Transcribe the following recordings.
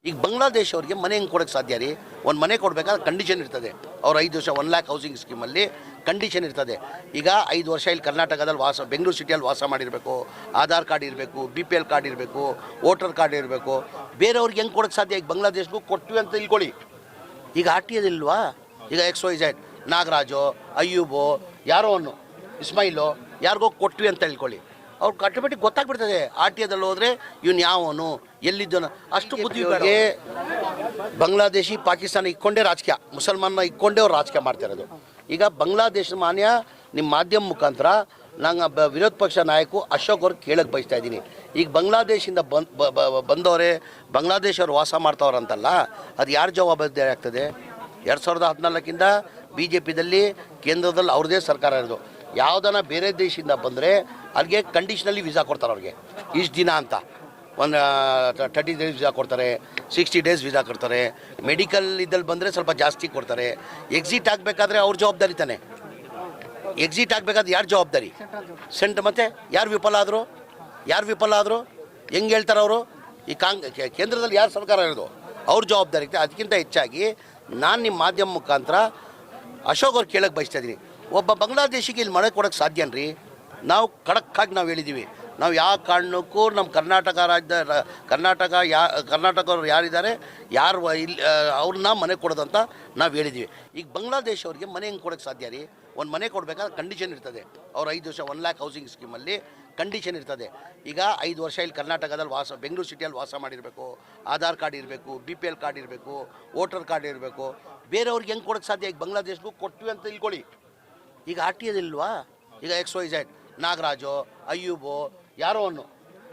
ಈಗ ಬಾಂಗ್ಲಾದೇಶ ಅವರಿಗೆ ಮನೆ ಹೆಂಗೆ ಕೊಡೋಕ್ಕೆ ಸಾಧ್ಯ ರೀ? ಒಂದು ಮನೆ ಕೊಡಬೇಕಾದ್ರೆ ಕಂಡೀಷನ್ ಇರ್ತದೆ. ಅವ್ರು 5 ವರ್ಷ 1 ಲ್ಯಾಕ್ ಹೌಸಿಂಗ್ ಸ್ಕೀಮಲ್ಲಿ ಕಂಡೀಷನ್ ಇರ್ತದೆ. ಈಗ 5 ವರ್ಷ ಇಲ್ಲಿ ಕರ್ನಾಟಕದಲ್ಲಿ ಬೆಂಗಳೂರು ಸಿಟಿಯಲ್ಲಿ ವಾಸ ಮಾಡಿರಬೇಕು, ಆಧಾರ್ ಕಾರ್ಡ್ ಇರಬೇಕು, BPL ಕಾರ್ಡ್ ಇರಬೇಕು, ವೋಟರ್ ಕಾರ್ಡ್ ಇರಬೇಕು. ಬೇರೆಯವ್ರಿಗೆ ಹೆಂಗೆ ಕೊಡೋಕ್ಕೆ ಸಾಧ್ಯ? ಈಗ ಬಾಂಗ್ಲಾದೇಶಗೂ ಕೊಟ್ವಿ ಅಂತ ತಿಳ್ಕೊಳ್ಳಿ. ಈಗ RTI ಇಲ್ವಾ? ಈಗ XYZ ನಾಗರಾಜು, ಅಯ್ಯೂಬು, ಯಾರೋ ಅವನು ಇಸ್ಮಾಯಿಲು ಯಾರಿಗೋ ಕೊಟ್ವಿ ಅಂತ ತಿಳ್ಕೊಳ್ಳಿ. ಅವ್ರು ಆಟೋಮೆಟಿಕ್ ಗೊತ್ತಾಗ್ಬಿಡ್ತದೆ. RTIದಲ್ಲಿ ಹೋದರೆ ಇವನು ಯಾವನು, ಎಲ್ಲಿದ್ದನು, ಅಷ್ಟು ಬುದ್ಧಿಗೆ. ಬಾಂಗ್ಲಾದೇಶಿ ಪಾಕಿಸ್ತಾನ ಇಕ್ಕೊಂಡೇ ರಾಜಕೀಯ, ಮುಸಲ್ಮಾನ ಇಕ್ಕೊಂಡೇ ಅವ್ರು ರಾಜಕೀಯ ಮಾಡ್ತಿರೋದು. ಈಗ ಬಾಂಗ್ಲಾದೇಶ ಮಾನ್ಯ ನಿಮ್ಮ ಮಾಧ್ಯಮ ಮುಖಾಂತರ ನಂಗೆ ವಿರೋಧ ಪಕ್ಷ ನಾಯಕ ಅಶೋಕ್ ಅವ್ರಿಗೆ ಕೇಳಕ್ಕೆ ಬಯಸ್ತಾ ಇದ್ದೀನಿ. ಈಗ ಬಾಂಗ್ಲಾದೇಶಿಂದ ಬಂದವರೇ ಬಾಂಗ್ಲಾದೇಶವ್ರು ವಾಸ ಮಾಡ್ತಾವ್ರಂತಲ್ಲ, ಅದು ಯಾರು ಜವಾಬ್ದಾರಿ ಆಗ್ತದೆ? 2014 BJPದಲ್ಲಿ ಕೇಂದ್ರದಲ್ಲಿ ಅವ್ರದ್ದೇ ಸರ್ಕಾರ ಇರೋದು. ಯಾವುದನ್ನ ಬೇರೆ ದೇಶದಿಂದ ಬಂದರೆ ಅಲ್ಲಿಗೆ ಕಂಡೀಷನಲ್ಲಿ ವೀಸಾ ಕೊಡ್ತಾರೆ. ಅವ್ರಿಗೆ ಇಷ್ಟು ದಿನ ಅಂತ ಒಂದು 30 ಡೇಸ್ ವೀಸಾ ಕೊಡ್ತಾರೆ, 60 ಡೇಸ್ ವೀಸಾ ಕೊಡ್ತಾರೆ. ಮೆಡಿಕಲ್ ಇದ್ದಲ್ಲಿ ಬಂದರೆ ಸ್ವಲ್ಪ ಜಾಸ್ತಿ ಕೊಡ್ತಾರೆ. ಎಕ್ಸಿಟ್ ಆಗಬೇಕಾದ್ರೆ ಅವ್ರ ಜವಾಬ್ದಾರಿ ತಾನೆ. ಎಕ್ಸಿಟ್ ಆಗಬೇಕಾದ್ರೆ ಯಾರು ಜವಾಬ್ದಾರಿ? ಮತ್ತು ಯಾರು ವಿಫಲ ಆದರು? ಹೆಂಗೆ ಹೇಳ್ತಾರೆ ಅವರು? ಈ ಕೇಂದ್ರದಲ್ಲಿ ಯಾರು ಸರ್ಕಾರ ಇರೋದು ಅವ್ರ ಜವಾಬ್ದಾರಿ. ಅದಕ್ಕಿಂತ ಹೆಚ್ಚಾಗಿ ನಾನು ನಿಮ್ಮ ಮಾಧ್ಯಮ ಮುಖಾಂತರ ಅಶೋಕ್ ಅವ್ರು ಕೇಳಕ್ಕೆ ಬಯಸ್ತಾ ಇದ್ದೀನಿ. ಒಬ್ಬ ಬಾಂಗ್ಲಾದೇಶಿಗೆ ಇಲ್ಲಿ ಮನೆ ಕೊಡೋಕ್ಕೆ ಸಾಧ್ಯನ್ರಿ? ನಾವು ಖಡಕ್ಕಾಗಿ ನಾವು ಹೇಳಿದ್ದೀವಿ, ನಾವು ಯಾವ ಕಾರಣಕ್ಕೂ ನಮ್ಮ ಕರ್ನಾಟಕ ರಾಜ್ಯದ ಕರ್ನಾಟಕವ್ರು ಯಾರಿದ್ದಾರೆ ಯಾರು ಇಲ್ಲಿ ಅವ್ರನ್ನ ಮನೆ ಕೊಡೋದಂತ ನಾವು ಹೇಳಿದ್ದೀವಿ. ಈಗ ಬಾಂಗ್ಲಾದೇಶ ಅವ್ರಿಗೆ ಮನೆ ಹೆಂಗೆ ಕೊಡೋಕ್ಕೆ ಸಾಧ್ಯ ರೀ? ಒಂದು ಮನೆ ಕೊಡಬೇಕಾದ್ರೆ ಕಂಡೀಷನ್ ಇರ್ತದೆ. ಅವ್ರು 5 ವರ್ಷ 1 ಲ್ಯಾಕ್ ಹೌಸಿಂಗ್ ಸ್ಕೀಮಲ್ಲಿ ಕಂಡೀಷನ್ ಇರ್ತದೆ. ಈಗ 5 ವರ್ಷ ಇಲ್ಲಿ ಕರ್ನಾಟಕದಲ್ಲಿ ಬೆಂಗಳೂರು ಸಿಟಿಯಲ್ಲಿ ವಾಸ ಮಾಡಿರಬೇಕು, ಆಧಾರ್ ಕಾರ್ಡ್ ಇರಬೇಕು, BPL ಕಾರ್ಡ್ ಇರಬೇಕು, ವೋಟರ್ ಕಾರ್ಡ್ ಇರಬೇಕು. ಬೇರೆಯವ್ರಿಗೆ ಹೆಂಗೆ ಕೊಡೋಕ್ಕೆ ಸಾಧ್ಯ? ಈಗ ಬಾಂಗ್ಲಾದೇಶಗೂ ಕೊಟ್ವಿ ಅಂತ ತಿಳ್ಕೊಳ್ಳಿ. ಈಗ RTI ಇಲ್ವಾ? ಈಗ XYZ ನಾಗರಾಜು, ಅಯ್ಯೂಬು, ಯಾರೋ ಅವನು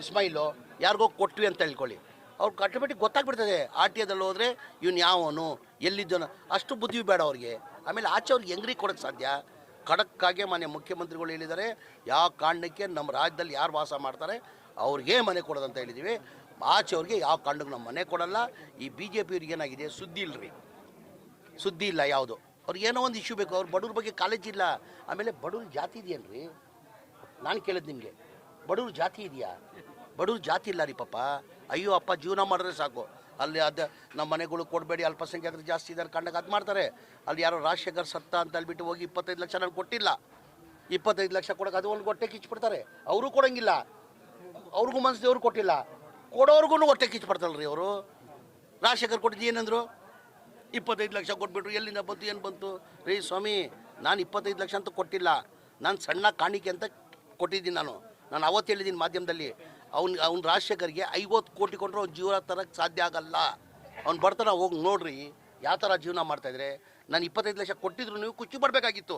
ಇಸ್ಮಾಯಿಲು ಯಾರಿಗೋ ಕೊಟ್ವಿ ಅಂತ ತಿಳ್ಕೊಳ್ಳಿ. ಅವ್ರಿಗೆ ಆಟೋಮೆಟಿಕ್ ಗೊತ್ತಾಗ್ಬಿಡ್ತದೆ. RTIದಲ್ಲಿ ಹೋದರೆ ಇವನು ಯಾವನು, ಎಲ್ಲಿದ್ದನು, ಅಷ್ಟು ಬುದ್ಧಿ ಬೇಡ ಅವ್ರಿಗೆ. ಆಮೇಲೆ ಆಚೆ ಅವ್ರಿಗೆ ಹೆಂಗ್ರಿ ಕೊಡೋಕ್ಕೆ ಸಾಧ್ಯ? ಖಡಕ್ಕಾಗೆ ಮಾನ್ಯ ಮುಖ್ಯಮಂತ್ರಿಗಳು ಹೇಳಿದ್ದಾರೆ, ಯಾವ ಕಾರಣಕ್ಕೆ ನಮ್ಮ ರಾಜ್ಯದಲ್ಲಿ ಯಾರು ವಾಸ ಮಾಡ್ತಾರೆ ಅವ್ರಿಗೆ ಮನೆ ಕೊಡೋದಂತ ಹೇಳಿದ್ದೀವಿ. ಆಚೆ ಅವ್ರಿಗೆ ಯಾವ ಕಾರಣಕ್ಕೂ ನಮ್ಮ ಮನೆ ಕೊಡಲ್ಲ. ಈ BJP ಅವ್ರಿಗೆ ಏನಾಗಿದೆ, ಸುದ್ದಿ ಇಲ್ಲ ಯಾವುದು. ಅವ್ರಿಗೆ ಏನೋ ಒಂದು ಇಶ್ಯೂ ಬೇಕು. ಅವ್ರು ಬಡವ್ರ ಬಗ್ಗೆ ಕಾಲೇಜ್ ಇಲ್ಲ. ಆಮೇಲೆ ಬಡವ್ರ ಜಾತಿ ಇದೆಯೇನ್ರಿ? ನಾನು ಕೇಳಿದ್ ನಿಮಗೆ, ಬಡವ್ರ ಜಾತಿ ಇದೆಯಾ? ಬಡವ್ರ ಜಾತಿ ಇಲ್ಲ ರೀ ಪಾಪ. ಅಯ್ಯೋ ಅಪ್ಪ, ಜೀವನ ಮಾಡಿದ್ರೆ ಸಾಕು. ಅಲ್ಲಿ ಅದು ನಮ್ಮ ಮನೆಗಳು ಕೊಡಬೇಡಿ, ಅಲ್ಪಸಂಖ್ಯಾತರು ಜಾಸ್ತಿ ಇದ್ದಾರೆ ಕಂಡಾಗ ಅದು ಮಾಡ್ತಾರೆ. ಅಲ್ಲಿ ಯಾರೋ ರಾಜಶೇಖರ್ ಸತ್ತ ಅಂತ ಹೇಳ್ಬಿಟ್ಟು ಹೋಗಿ 25 ಲಕ್ಷ ನಾನು ಕೊಟ್ಟಿಲ್ಲ, 25 ಲಕ್ಷ ಕೊಡೋಕೆ ಅದು ಒಂದು ಹೊಟ್ಟೆ ಕಿಚ್ಬಿಡ್ತಾರೆ. ಅವರು ಕೊಡೋಂಗಿಲ್ಲ, ಅವ್ರಿಗೂ ಮನಸ್ಸು ಅವ್ರು ಕೊಟ್ಟಿಲ್ಲ, ಕೊಡೋರ್ಗು ಹೊಟ್ಟೆ ಕಿಚ್ಬಿಡ್ತಾರಲ್ಲ ರೀ ಅವರು. ರಾಜಶೇಖರ್ ಕೊಟ್ಟಿದ್ದು ಏನಂದ್ರು? 25 ಲಕ್ಷ ಕೊಟ್ಬಿಟ್ರು. ಎಲ್ಲಿಂದ ಬಂತು, ಏನು ಬಂತು ರೀ ಸ್ವಾಮಿ? ನಾನು 25 ಲಕ್ಷ ಅಂತ ಕೊಟ್ಟಿಲ್ಲ, ನಾನು ಸಣ್ಣ ಕಾಣಿಕೆ ಅಂತ ಕೊಟ್ಟಿದ್ದೀನಿ. ನಾನು ಅವತ್ತು ಹೇಳಿದ್ದೀನಿ ಮಾಧ್ಯಮದಲ್ಲಿ, ಅವ್ನು ರಾಜಶೇಖರ್ಗೆ 50 ಕೋಟಿ ಕೊಟ್ಟರು ಅವ್ನು ಜೀವನ ತರಕ್ಕೆ ಸಾಧ್ಯ ಆಗಲ್ಲ. ಅವ್ನು ಬರ್ತಾನೆ, ಹೋಗಿ ನೋಡ್ರಿ ಯಾವ ಥರ ಜೀವನ ಮಾಡ್ತಾಯಿದ್ರೆ. ನಾನು 25 ಲಕ್ಷ ಕೊಟ್ಟಿದ್ರು ನೀವು ಖುಷಿ ಪಡಬೇಕಾಗಿತ್ತು.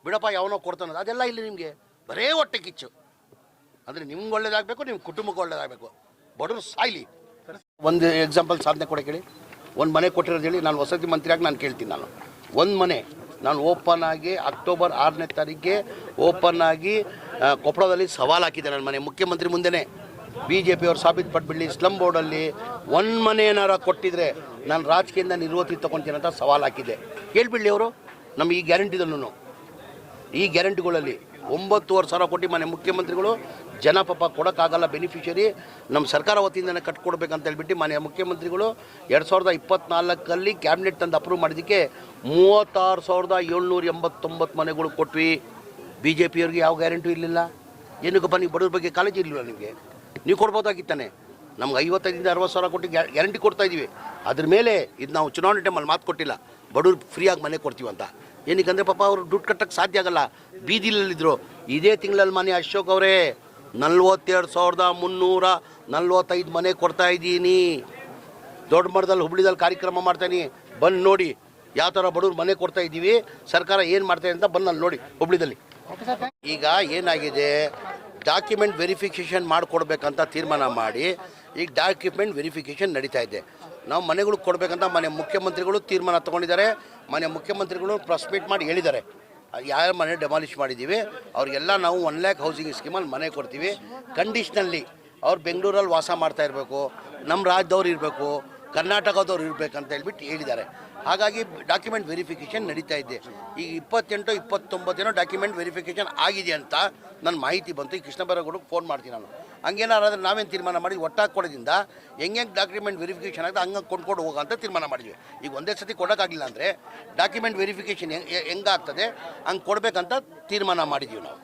ಬಿಡಪ್ಪ ಯಾವನೋ ಕೊಡ್ತಾನೆ, ಅದೆಲ್ಲ ಇಲ್ಲ. ನಿಮಗೆ ಬರೇ ಹೊಟ್ಟೆ ಕಿಚ್ಚು. ಅಂದರೆ ನಿಮ್ಗೆ ಒಳ್ಳೇದಾಗಬೇಕು, ನಿಮ್ಮ ಕುಟುಂಬಕ್ಕೆ ಒಳ್ಳೇದಾಗಬೇಕು. ಬಡವರು ಸಾಯ್ಲಿ. ಒಂದು ಎಕ್ಸಾಂಪಲ್ ಸಾಧನೆ ಕೊಡೋಕೆ ಹೇಳಿ. ಒಂದು ಮನೆ ಕೊಟ್ಟಿರೋದು ಹೇಳಿ. ನಾನು ವಸತಿ ಮಂತ್ರಿಯಾಗಿ ನಾನು ಕೇಳ್ತೀನಿ. ಒಂದು ಮನೆ ನಾನು ಓಪನ್ ಆಗಿ ಅಕ್ಟೋಬರ್ 6ನೇ ತಾರೀಕಿಗೆ ಓಪನ್ ಆಗಿ ಕೊಪ್ಪಳದಲ್ಲಿ ಸವಾಲು ಹಾಕಿದ್ದೆ. ನನ್ನ ಮನೆ ಮುಖ್ಯಮಂತ್ರಿ ಮುಂದೆನೇ BJP ಅವ್ರು ಸಾಬೀತುಪಟ್ಬಿಡಲಿ. ಸ್ಲಮ್ ಬೋರ್ಡಲ್ಲಿ ಒಂದು ಮನೆ ಏನಾರ ಕೊಟ್ಟಿದ್ರೆ ನಾನು ರಾಜಕೀಯದಿಂದ ನಿರ್ವೃತ್ತಿ ತೊಗೊಳ್ತೀನಿ ಅಂತ ಸವಾಲು ಹಾಕಿದ್ದೆ. ಕೇಳಿಬಿಡಲಿ ಅವರು. ನಮ್ಮ ಈ ಗ್ಯಾರಂಟಿದಲ್ಲೂ, ಈ ಗ್ಯಾರಂಟಿಗಳಲ್ಲಿ 9,500 ಕೋಟಿ ಮನೆ ಮುಖ್ಯಮಂತ್ರಿಗಳು ಜನ ಪಾಪ ಕೊಡೋಕ್ಕಾಗಲ್ಲ. ಬೆನಿಫಿಷರಿ ನಮ್ಮ ಸರ್ಕಾರ ವತಿಯಿಂದನೇ ಕಟ್ಕೊಡ್ಬೇಕಂತ ಹೇಳ್ಬಿಟ್ಟು ಮನೆ ಮುಖ್ಯಮಂತ್ರಿಗಳು 2024 ಕ್ಯಾಬಿನೆಟ್ ತಂದು ಅಪ್ರೂವ್ ಮಾಡಿದ್ದಕ್ಕೆ 36,789 ಮನೆಗಳು ಕೊಟ್ವಿ. BJP ಅವ್ರಿಗೆ ಯಾವ ಗ್ಯಾರಂಟಿ ಇರಲಿಲ್ಲ. ಏನಕ್ಕಪ್ಪ ನೀವು ಬಡವ್ರ ಬಗ್ಗೆ ಕಾಳಜಿ ಇರಲಿಲ್ಲ ನಿಮಗೆ? ನೀವು ಕೊಡ್ಬೋದಾಗಿತ್ತಾನೆ. ನಮ್ಗೆ 55,000 60 ಸಾವಿರ ಕೋಟಿ ಗ್ಯಾರಂಟಿ ಕೊಡ್ತಾಯಿದ್ದೀವಿ. ಅದ್ರ ಮೇಲೆ ಇದು ನಾವು ಚುನಾವಣೆ ಟೈಮಲ್ಲಿ ಮಾತು ಕೊಟ್ಟಿಲ್ಲ, ಬಡವ್ರು ಫ್ರೀಯಾಗಿ ಮನೆ ಕೊಡ್ತೀವಂತ. ಏನಕ್ಕಂದರೆ ಪಾಪ ಅವರು ದುಡ್ಡು ಕಟ್ಟಕ್ಕೆ ಸಾಧ್ಯ ಆಗಲ್ಲ, ಬೀದಿಲಲ್ಲಿದ್ದರು. ಇದೇ ತಿಂಗಳಲ್ಲಿ ಮನೆ ಅಶೋಕ್ ಅವರೇ 42,345 ಮನೆ ಕೊಡ್ತಾಯಿದ್ದೀನಿ. ದೊಡ್ಡ ಮಟ್ಟದಲ್ಲಿ ಹುಬ್ಳಿದಲ್ಲಿ ಕಾರ್ಯಕ್ರಮ ಮಾಡ್ತಾಯಿನಿ, ಬಂದು ನೋಡಿ ಯಾವ ಥರ ಬಡವ್ರು ಮನೆ ಕೊಡ್ತಾಯಿದ್ದೀವಿ. ಸರ್ಕಾರ ಏನು ಮಾಡ್ತಾಯಿದೆ ಅಂತ ಬಂದು ಅಲ್ಲಿ ನೋಡಿ ಹುಬ್ಳಿದಲ್ಲಿ. ಈಗ ಏನಾಗಿದೆ, ಡಾಕ್ಯುಮೆಂಟ್ ವೆರಿಫಿಕೇಷನ್ ಮಾಡಿಕೊಡ್ಬೇಕಂತ ತೀರ್ಮಾನ ಮಾಡಿ ಈಗ ಡಾಕ್ಯುಮೆಂಟ್ ವೆರಿಫಿಕೇಷನ್ ನಡೀತಾ ಇದೆ. ನಾವು ಮನೆಗಳು ಕೊಡಬೇಕಂತ ಮನೆ ಮುಖ್ಯಮಂತ್ರಿಗಳು ತೀರ್ಮಾನ ತೊಗೊಂಡಿದ್ದಾರೆ. ಮನೆ ಮುಖ್ಯಮಂತ್ರಿಗಳು ಪ್ರೆಸ್ ಮೀಟ್ ಮಾಡಿ ಹೇಳಿದ್ದಾರೆ, ಯಾವ ಮನೆ ಡೆಮಾಲಿಷ್ ಮಾಡಿದ್ದೀವಿ ಅವ್ರಿಗೆಲ್ಲ ನಾವು 1 ಲ್ಯಾಕ್ ಹೌಸಿಂಗ್ ಸ್ಕೀಮಲ್ಲಿ ಮನೆ ಕೊಡ್ತೀವಿ. ಕಂಡೀಷ್ನಲ್ಲಿ ಅವ್ರು ಬೆಂಗಳೂರಲ್ಲಿ ವಾಸ ಮಾಡ್ತಾ ಇರಬೇಕು, ನಮ್ಮ ರಾಜ್ಯದವ್ರು ಇರಬೇಕು, ಕರ್ನಾಟಕದವ್ರು ಇರಬೇಕಂತ ಹೇಳ್ಬಿಟ್ಟು ಹೇಳಿದ್ದಾರೆ. ಹಾಗಾಗಿ ಡಾಕ್ಯುಮೆಂಟ್ ವೆರಿಫಿಕೇಷನ್ ನಡೀತಾ ಇದೆ. ಈಗ 28-29 ಡಾಕ್ಯುಮೆಂಟ್ ವೆರಿಫಿಕೇಷನ್ ಆಗಿದೆ ಅಂತ ನನ್ನ ಮಾಹಿತಿ ಬಂತು. ಈ ಕೃಷ್ಣ ಬೈರೇಗೌಡರಿಗೆ ಫೋನ್ ಮಾಡ್ತೀನಿ ನಾನು. ಹಂಗೇನಾರಾದ್ರೆ ನಾವೇನು ತೀರ್ಮಾನ ಮಾಡಿ ಒಟ್ಟಾಗಿ ಕೊಡೋದ್ರಿಂದ ಹೆಂಗೆ ಡಾಕ್ಯುಮೆಂಟ್ ವೆರಿಫಿಕೇಷನ್ ಆಗುತ್ತೆ ಹಂಗೆ ಕೊಂಡ್ಕೊಂಡು ಹೋಗೋ ಅಂತ ತೀರ್ಮಾನ ಮಾಡಿದ್ವಿ. ಈಗ ಒಂದೇ ಸತಿ ಕೊಡೋಕ್ಕಾಗಿಲ್ಲ ಅಂದರೆ ಡಾಕ್ಯುಮೆಂಟ್ ವೆರಿಫಿಕೇಷನ್ ಹೆಂಗಾಗ್ತದೆ ಹಂಗೆ ಕೊಡಬೇಕಂತ ತೀರ್ಮಾನ ಮಾಡಿದ್ದೀವಿ ನಾವು.